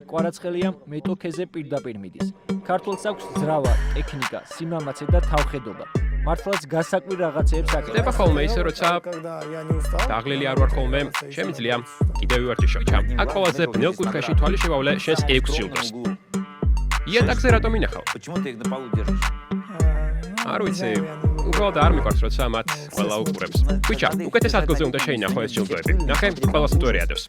კვარაცხელია მეტოქეზე პირდაპირ მიდის. ქართველს აქვს ძრავა, ტექნიკა, სიმამაცე და თავხედობა. მართლაც გასაკვირ რაღაცეებს აკეთებს. ხდება ხოლმე ისე, როცა დაღლილი არ ვარ ხოლმე, შემიძლია კიდევ ვივარჯიშო. აქ ყველაზე ბნელ კუთხეში თვალი შევავლე შენს 6 ჯილდოს. იატაკზე რატომ ინახავ? არ ვიცი, უბრალოდ არ მიყვარს, როცა მათ ყველა უყურებს. ბიჭა, უკეთეს ადგილზე უნდა შეინახო ეს ჯილდოები. ნახე, ყველას მტვერი ადევს.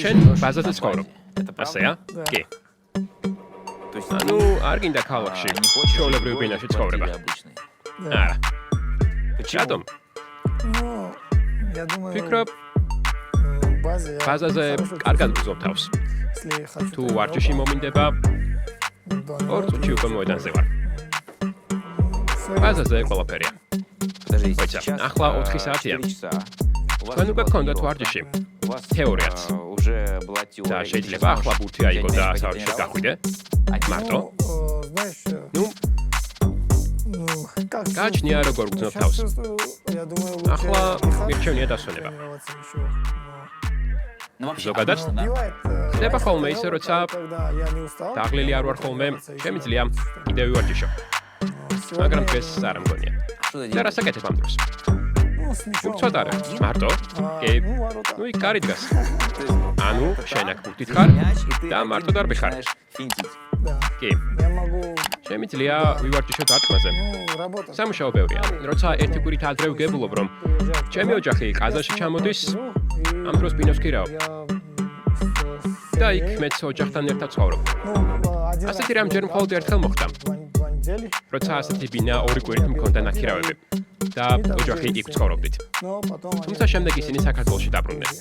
შენ ბაზაზე ცხოვრობ. ასეა? კი. ანუ არ გინდა ქალაქში, ჩვეულებრივ ბინაში ცხოვრება. არა. რატომ? ფიქრობ, ბაზაზე კარგად გზობ თავს. თუ ვარჯიში მომინდება, 2 წუთში უკვე მოედანზე ვარ. ბაზაზე ყველაფერია. მოიცა, ახლა 4 საათია. თქვენ უკვე გქონდათ ვარჯიში. თეორიაც. და შეიძლება ახლა ბურთი აიგო და სავარჯიშოდ გახვიდე? მარტო? ნუ, გაჩნია როგორ გძნობ თავს. ახლა მირჩევნია დასვენება. ზოგადად? ხდება ხოლმე ისე, როცა დაღლილი არ ვარ ხოლმე, შემიძლია კიდევ ვივარჯიშო. მაგრამ დღეს არ მგონია. და რას აკეთებ ამ დროს? უცოდარ, მარტო? კი. ნუ იქ კარი დგას. ანუ შენ აქ ბურთით ხარ და მარტო დარბი ხარ. კი. შემიძლია ვივარჯიშო დარტყმაზე. სამუშაო ბევრია. როცა ერთი კვირით ადრე ვგებულობ, რომ ჩემი ოჯახი ყაზანში ჩამოდის, ამ დროს ბინოს ქირავ. და იქ მეც ოჯახთან ერთად ცხოვრობ. ასეთი რამ ჯერ მხოლოდ ერთხელ მოხდა. როცა ასეთი ბინა 2 კვირით მქონდა ნაქირავები. და ოჯახი იქ ცხოვრობდით. თუმცა შემდეგ ისინი საქართველოში დაბრუნდნენ.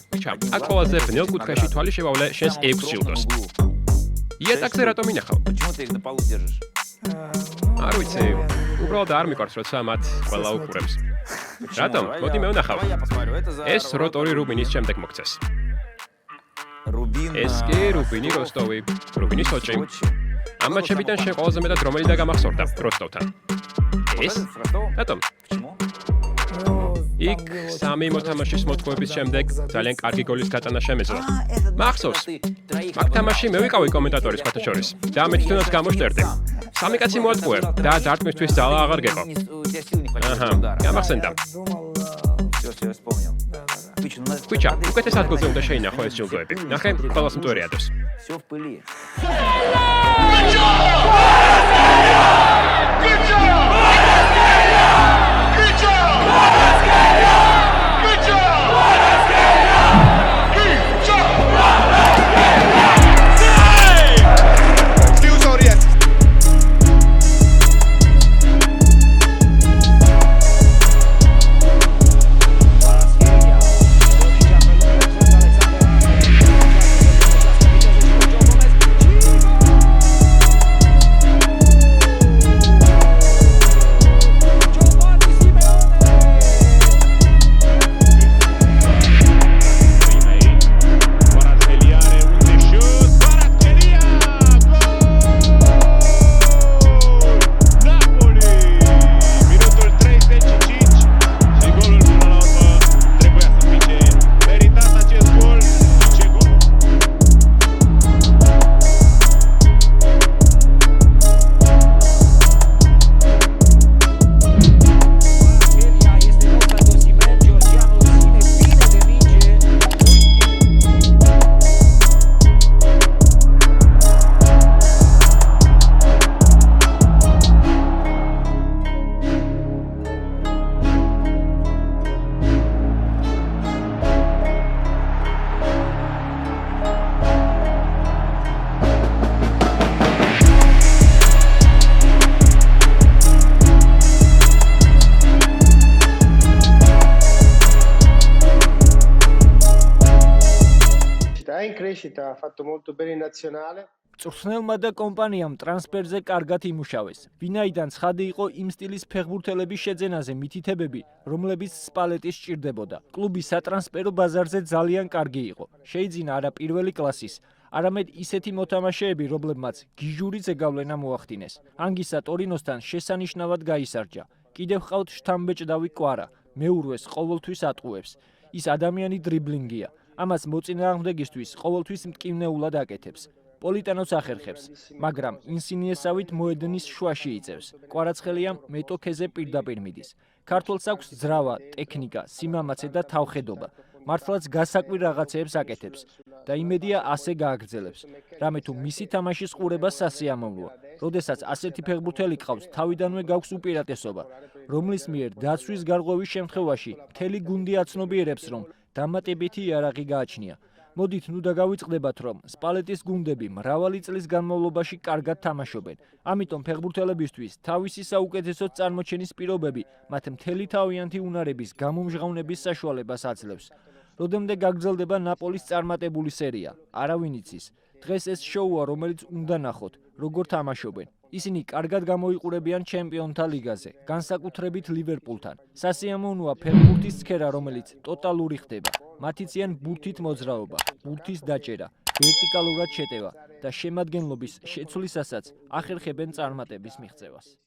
აქ ყველაზე ბნელ კუთხეში თვალი შევავლე შენს 6 ჯილდოს. იატაკზე რატომ ინახავ? არ ვიცი, უბრალოდ არ მიყვარს, როცა მათ ყველა უყურებს. რატომ? მოდი მე ვნახავ. ეს როტორი რუბინის შემდეგ მოგცეს. ეს კი რუბინი როსტოვი, რუბინი სოჭი. ამ მაჩებიდან შენ ყველაზე მეტად რომელი დაგამახსოვრდა როსტოვთან? ეს? რატომ? იქ 3 მოთამაშის მოთხოვების შემდეგ ძალიან კარგი გოლის გატანა შემეძლო. მახსოვს? მაგ თამაში მე ვიყავი კომენტატორის სხვათა შორის და მე თვითონაც გამოშტერდი. 3 კაცი მოატყუე და დარტყმისთვის ძალა აღარ გეყო. აჰა, გამახსენდა. ბიჭა, უკეთეს ადგილზე უნდა შეინახო ეს ჯილდოები. ნახე, ყველას მტვერი ადევს. in crescita, ha fatto molto bene in nazionale. მწვრთნელმა და კომპანიამ ტრანსფერზე კარგად იმუშავეს. ვინაიდან ცხადი იყო იმ სტილის ფეხბურთელების შეძენაზე მითითებები, რომლებიც სპალეტის სჭირდებოდა. კლუბი სატრანსფერო ბაზარზე ძალიან კარგი იყო. შეიძინა არა პირველი კლასის, არამედ ისეთი მოთამაშეები, რომლებმაც გიჟური ზეგავლენა მოახდინეს. ანგისა ტორინოსთან შესანიშნავად გაისარჯა. კიდევ ჰყავთ შთამბეჭდავი კვარა, მეურვეს ყოველთვის ატყუებს. ის ადამიანი დრიბლინგია. ამას მოწინააღმდეგისთვის ყოველთვის მტკივნეულად აკეთებს. პოლიტანოს ახერხებს, მაგრამ ინსინიესავით მოედნის შუაში იწევს. კვარაცხელია მეტოქეზე პირდაპირ მიდის. ქართველს აქვს ძრავა, ტექნიკა, სიმამაცე და თავხედობა. მართლაც გასაკვირ რაღაცეებს აკეთებს და იმედია ასე გააგრძელებს. რამე თუ მისი თამაშის ყურება სასიამოვნოა. როდესაც ასეთი ფეხბურთელი გყავს, თავიდანვე გაქვს უპირატესობა, რომლის მიერ დაცვის გარღვევის შემთხვევაში მთელი გუნდი აცნობიერებს, რომ დამატებითი იარაღი გააჩნია. მოდით ნუ დაგავიწყდებათ, რომ სპალეტის გუნდები მრავალი წლის განმავლობაში კარგად თამაშობენ. ამიტომ ფეხბურთელებისთვის თავისი საუკეთესო წარმოჩენის პირობები მათ მთელი თავიანთი უნარების გამომჟღავნების საშუალებას აძლევს. როდემდე გაგრძელდება ნაპოლის წარმატებული სერია, არავინ იცის. დღეს ეს შოუა, რომელიც უნდა ნახოთ, როგორ თამაშობენ. ისინი კარგად გამოიყურებიან ჩემპიონთა ლიგაზე, განსაკუთრებით ლივერპულთან. სასიამოვნოა ფეხბურთის ცქერა, რომელიც ტოტალური ხდება. მათიციან ბურთით მოძრაობა, ბურთის დაჭერა, ვერტიკალურად შეტევა და შემადგენლობის შეცვლისასაც ახერხებენ წარმატების მიღწევას.